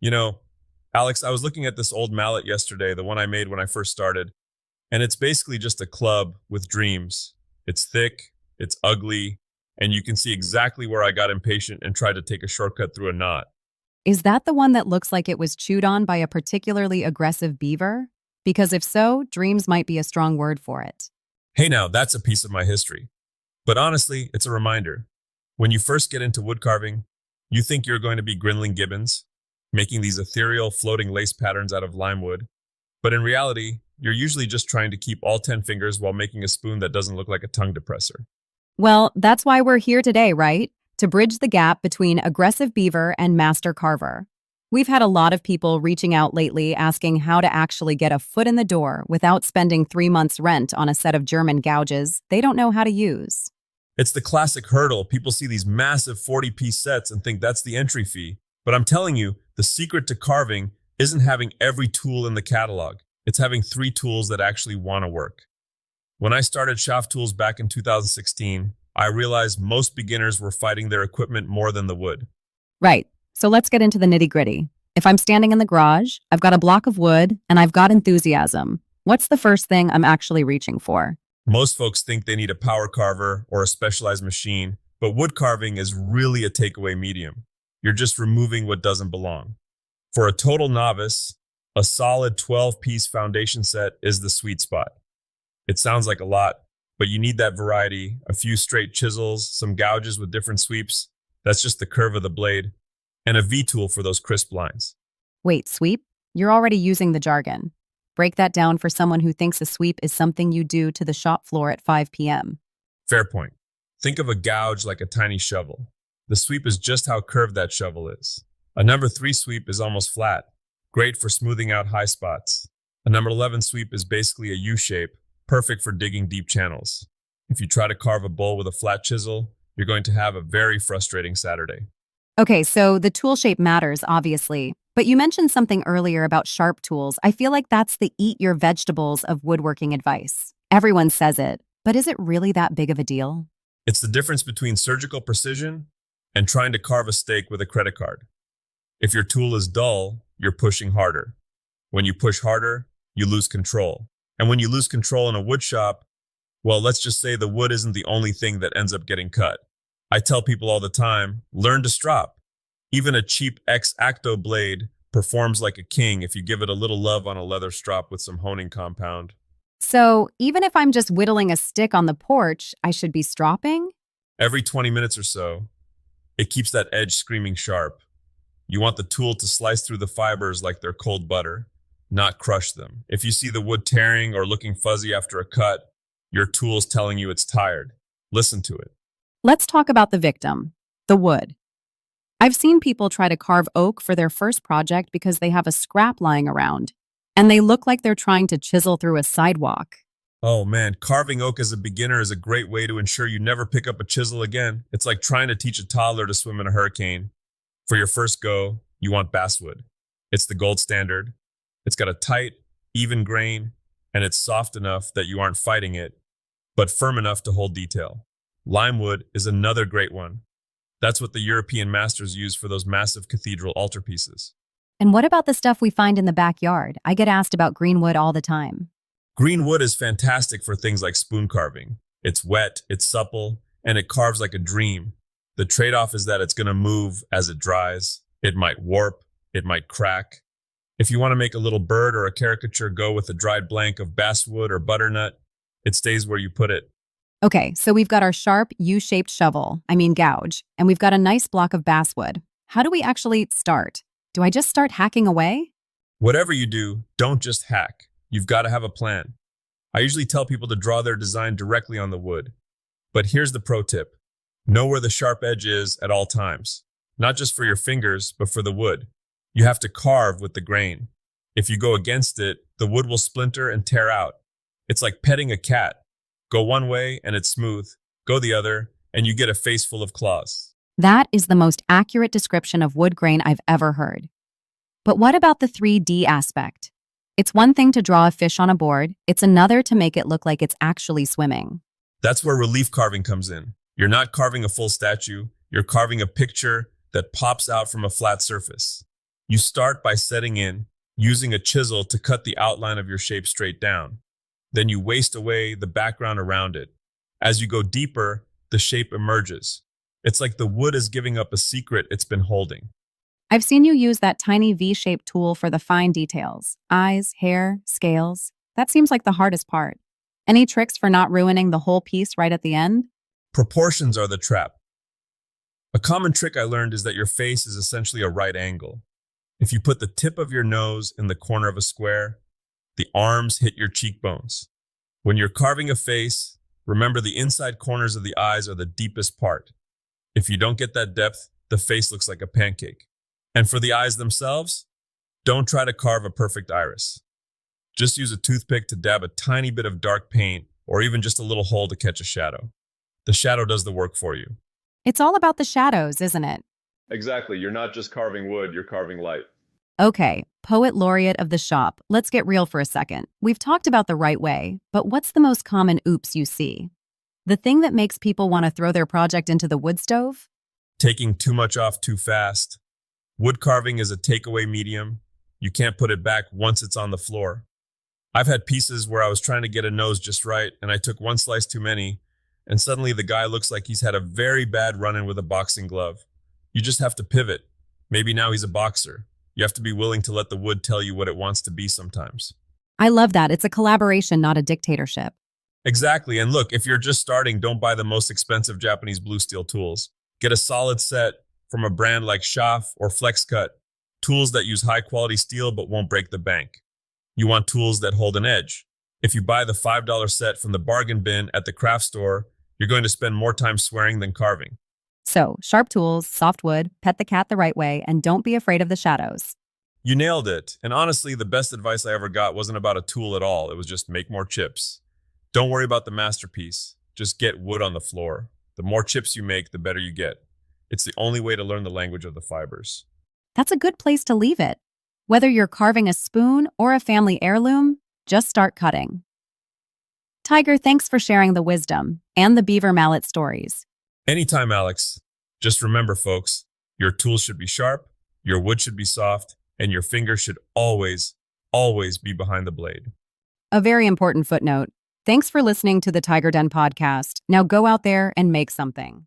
You know, Alex, I was looking at this old mallet yesterday, the one I made when I first started, and it's basically just a club with dreams. It's thick, it's ugly, and you can see exactly where I got impatient and tried to take a shortcut through a knot. Is that the one that looks like it was chewed on by a particularly aggressive beaver? Because if so, dreams might be a strong word for it. Hey now, that's a piece of my history. But honestly, it's a reminder. When you first get into wood carving, you think you're going to be Grinling Gibbons, making these ethereal floating lace patterns out of lime wood. But in reality, you're usually just trying to keep all 10 fingers while making a spoon that doesn't look like a tongue depressor. Well, that's why we're here today, right? To bridge the gap between aggressive beaver and master carver. We've had a lot of people reaching out lately asking how to actually get a foot in the door without spending 3 months' rent on a set of German gouges they don't know how to use. It's the classic hurdle. People see these massive 40-piece sets and think that's the entry fee. But I'm telling you, the secret to carving isn't having every tool in the catalog. It's having three tools that actually want to work. When I started Schaff Tools back in 2016, I realized most beginners were fighting their equipment more than the wood. Right, so let's get into the nitty-gritty. If I'm standing in the garage, I've got a block of wood, and I've got enthusiasm. What's the first thing I'm actually reaching for? Most folks think they need a power carver or a specialized machine, but wood carving is really a takeaway medium. You're just removing what doesn't belong. For a total novice, a solid 12-piece foundation set is the sweet spot. It sounds like a lot, but you need that variety, a few straight chisels, some gouges with different sweeps, that's just the curve of the blade, and a V-tool for those crisp lines. Wait, sweep? You're already using the jargon. Break that down for someone who thinks a sweep is something you do to the shop floor at 5 p.m. Fair point. Think of a gouge like a tiny shovel. The sweep is just how curved that shovel is. A number 3 sweep is almost flat, great for smoothing out high spots. A number 11 sweep is basically a U-shape, perfect for digging deep channels. If you try to carve a bowl with a flat chisel, you're going to have a very frustrating Saturday. Okay, so the tool shape matters, obviously. But you mentioned something earlier about sharp tools. I feel like that's the eat your vegetables of woodworking advice. Everyone says it, but is it really that big of a deal? It's the difference between surgical precision and trying to carve a steak with a credit card. If your tool is dull, you're pushing harder. When you push harder, you lose control. And when you lose control in a wood shop, well, let's just say the wood isn't the only thing that ends up getting cut. I tell people all the time, learn to strop. Even a cheap X-Acto blade performs like a king if you give it a little love on a leather strop with some honing compound. So even if I'm just whittling a stick on the porch, I should be stropping? Every 20 minutes or so, it keeps that edge screaming sharp. You want the tool to slice through the fibers like they're cold butter, not crush them. If you see the wood tearing or looking fuzzy after a cut, your tool's telling you it's tired. Listen to it. Let's talk about the victim, the wood. I've seen people try to carve oak for their first project because they have a scrap lying around, and they look like they're trying to chisel through a sidewalk. Oh man, carving oak as a beginner is a great way to ensure you never pick up a chisel again. It's like trying to teach a toddler to swim in a hurricane. For your first go, you want basswood. It's the gold standard. It's got a tight, even grain, and it's soft enough that you aren't fighting it, but firm enough to hold detail. Limewood is another great one. That's what the European masters use for those massive cathedral altarpieces. And what about the stuff we find in the backyard? I get asked about green wood all the time. Green wood is fantastic for things like spoon carving. It's wet, it's supple, and it carves like a dream. The trade-off is that it's going to move as it dries. It might warp, it might crack. If you want to make a little bird or a caricature go with a dried blank of basswood or butternut, it stays where you put it. Okay, so we've got our sharp U-shaped gouge, and we've got a nice block of basswood. How do we actually start? Do I just start hacking away? Whatever you do, don't just hack. You've got to have a plan. I usually tell people to draw their design directly on the wood. But here's the pro tip. Know where the sharp edge is at all times. Not just for your fingers, but for the wood. You have to carve with the grain. If you go against it, the wood will splinter and tear out. It's like petting a cat. Go one way and it's smooth. Go the other and you get a face full of claws. That is the most accurate description of wood grain I've ever heard. But what about the 3D aspect? It's one thing to draw a fish on a board, it's another to make it look like it's actually swimming. That's where relief carving comes in. You're not carving a full statue, you're carving a picture that pops out from a flat surface. You start by setting in, using a chisel to cut the outline of your shape straight down. Then you waste away the background around it. As you go deeper, the shape emerges. It's like the wood is giving up a secret it's been holding. I've seen you use that tiny V-shaped tool for the fine details. Eyes, hair, scales. That seems like the hardest part. Any tricks for not ruining the whole piece right at the end? Proportions are the trap. A common trick I learned is that your face is essentially a right angle. If you put the tip of your nose in the corner of a square, the arms hit your cheekbones. When you're carving a face, remember the inside corners of the eyes are the deepest part. If you don't get that depth, the face looks like a pancake. And for the eyes themselves, don't try to carve a perfect iris. Just use a toothpick to dab a tiny bit of dark paint or even just a little hole to catch a shadow. The shadow does the work for you. It's all about the shadows, isn't it? Exactly. You're not just carving wood, you're carving light. Okay, poet laureate of the shop, let's get real for a second. We've talked about the right way, but what's the most common oops you see? The thing that makes people want to throw their project into the wood stove? Taking too much off too fast. Wood carving is a takeaway medium. You can't put it back once it's on the floor. I've had pieces where I was trying to get a nose just right, and I took one slice too many, and suddenly the guy looks like he's had a very bad run-in with a boxing glove. You just have to pivot. Maybe now he's a boxer. You have to be willing to let the wood tell you what it wants to be sometimes. I love that. It's a collaboration, not a dictatorship. Exactly. And look, if you're just starting, don't buy the most expensive Japanese blue steel tools. Get a solid set from a brand like Schaff or FlexCut, tools that use high quality steel but won't break the bank. You want tools that hold an edge. If you buy the $5 set from the bargain bin at the craft store, you're going to spend more time swearing than carving. So, sharp tools, soft wood, pet the cat the right way, and don't be afraid of the shadows. You nailed it. And honestly, the best advice I ever got wasn't about a tool at all. It was just make more chips. Don't worry about the masterpiece. Just get wood on the floor. The more chips you make, the better you get. It's the only way to learn the language of the fibers. That's a good place to leave it. Whether you're carving a spoon or a family heirloom, just start cutting. Tiger, thanks for sharing the wisdom and the beaver mallet stories. Anytime, Alex. Just remember, folks, your tools should be sharp, your wood should be soft, and your fingers should always, always be behind the blade. A very important footnote. Thanks for listening to the Tiger Den podcast. Now go out there and make something.